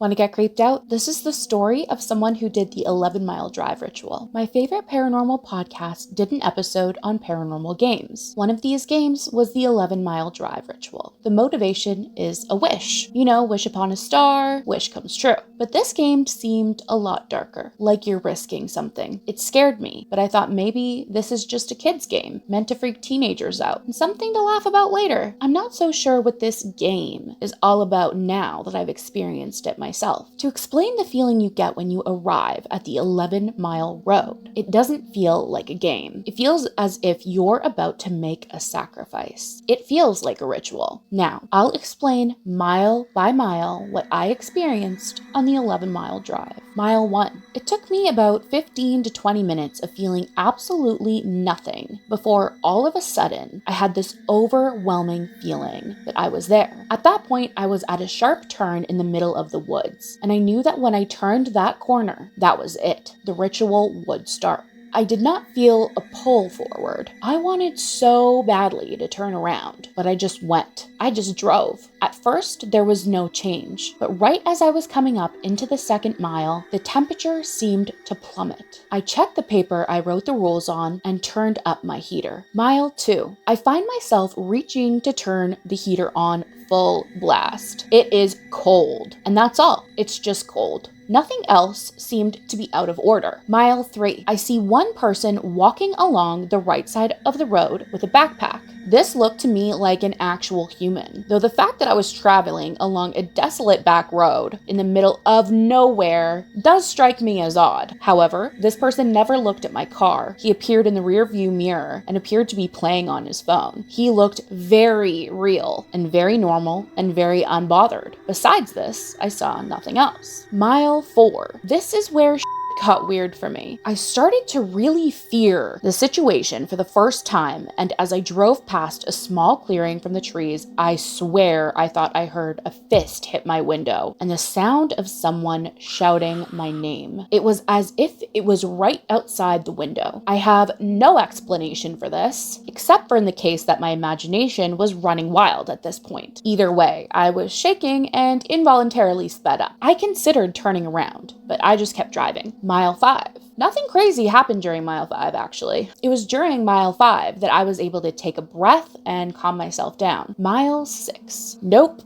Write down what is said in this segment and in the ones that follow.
Want to get creeped out? This is the story of someone who did the 11-mile drive ritual. My favorite paranormal podcast did an episode on paranormal games. One of these games was the 11-mile drive ritual. The motivation is a wish. You know, wish upon a star, wish comes true. But this game seemed a lot darker, like you're risking something. It scared me, but I thought maybe this is just a kid's game, meant to freak teenagers out, and something to laugh about later. I'm not so sure what this game is all about now that I've experienced it myself. To explain the feeling you get when you arrive at the 11-mile road, it doesn't feel like a game. It feels as if you're about to make a sacrifice. It feels like a ritual. Now, I'll explain mile by mile what I experienced on the 11-mile drive. Mile 1. It took me about 15 to 20 minutes of feeling absolutely nothing before all of a sudden I had this overwhelming feeling that I was there. At that point, I was at a sharp turn in the middle of the woods, and I knew that when I turned that corner, that was it. The ritual would start. I did not feel a pull forward. I wanted so badly to turn around, but I just went. I just drove. At first, there was no change, but right as I was coming up into the second mile, the temperature seemed to plummet. I checked the paper I wrote the rules on and turned up my heater. Mile 2. I find myself reaching to turn the heater on full blast. It is cold, and that's all. It's just cold. Nothing else seemed to be out of order. Mile 3. I see one person walking along the right side of the road with a backpack. This looked to me like an actual human, though the fact that I was traveling along a desolate back road in the middle of nowhere does strike me as odd. However, this person never looked at my car. He appeared in the rear view mirror and appeared to be playing on his phone. He looked very real and very normal and very unbothered. Besides this, I saw nothing else. Mile 4. This is where got weird for me. I started to really fear the situation for the first time, and as I drove past a small clearing from the trees, I swear I thought I heard a fist hit my window and the sound of someone shouting my name. It was as if it was right outside the window. I have no explanation for this, except for in the case that my imagination was running wild at this point. Either way, I was shaking and involuntarily sped up. I considered turning around, but I just kept driving. Mile 5. Nothing crazy happened during mile 5, actually. It was during mile 5 that I was able to take a breath and calm myself down. Mile 6. Nope.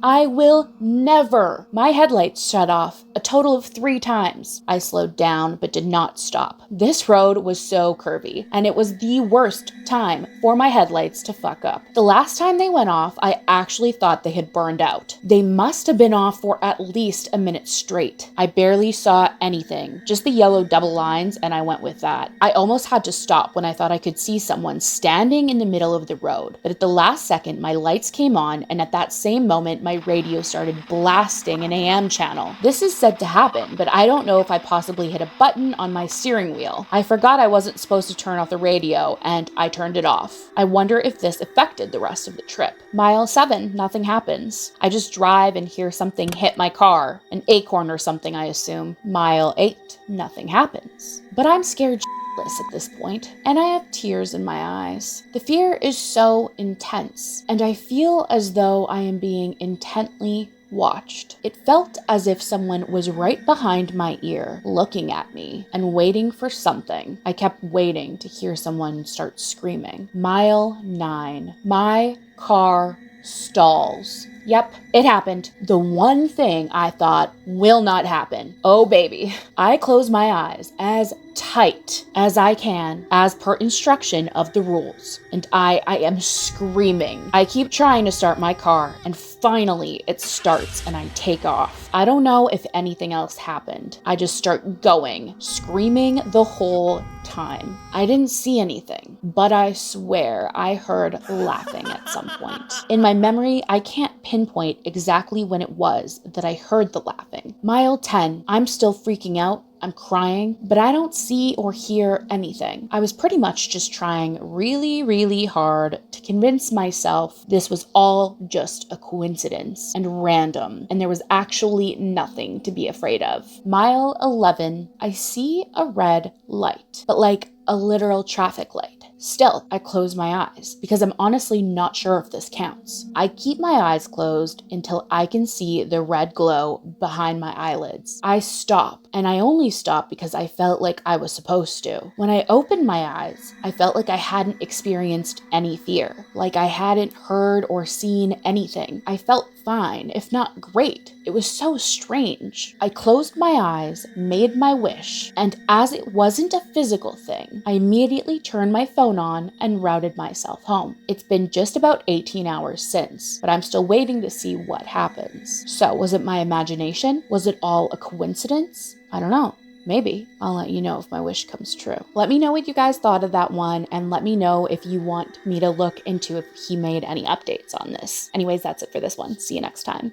I will never. My headlights shut off a total of 3 times. I slowed down, but did not stop. This road was so curvy, and it was the worst time for my headlights to fuck up. The last time they went off, I actually thought they had burned out. They must have been off for at least a minute straight. I barely saw anything, just the yellow double lines, and I went with that. I almost had to stop when I thought I could see someone standing in the middle of the road, but at the last second, my lights came on, and at that same moment, my radio started blasting an AM channel. This is said to happen, but I don't know if I possibly hit a button on my steering wheel. I forgot I wasn't supposed to turn off the radio, and I turned it off. I wonder if this affected the rest of the trip. Mile 7, nothing happens. I just drive and hear something hit my car, an acorn or something, I assume. Mile 8, nothing happens. But I'm scared shitless at this point, and I have tears in my eyes. The fear is so intense, and I feel as though I am being intently watched. It felt as if someone was right behind my ear, looking at me and waiting for something. I kept waiting to hear someone start screaming. Mile 9. My car stalls. Yep, it happened. The one thing I thought will not happen. Oh baby. I close my eyes as tight as I can, as per instruction of the rules, and I am screaming. I keep trying to start my car, and finally it starts and I take off. I don't know if anything else happened. I just start going, screaming the whole time. I didn't see anything, but I swear I heard laughing at some point. In my memory, I can't pinpoint exactly when it was that I heard the laughing. Mile 10, I'm still freaking out. I'm crying, but I don't see or hear anything. I was pretty much just trying really hard to convince myself this was all just a coincidence and random, and there was actually nothing to be afraid of. Mile 11, I see a red light, but like a literal traffic light. Still, I close my eyes because I'm honestly not sure if this counts. I keep my eyes closed until I can see the red glow behind my eyelids. I stop, and I only stop because I felt like I was supposed to. When I opened my eyes, I felt like I hadn't experienced any fear, like I hadn't heard or seen anything. I felt fine, if not great. It was so strange. I closed my eyes, made my wish, and as it wasn't a physical thing, I immediately turned my phone on and routed myself home. It's been just about 18 hours since, but I'm still waiting to see what happens. So, was it my imagination? Was it all a coincidence? I don't know. Maybe. I'll let you know if my wish comes true. Let me know what you guys thought of that one, and let me know if you want me to look into if he made any updates on this. Anyways, that's it for this one. See you next time.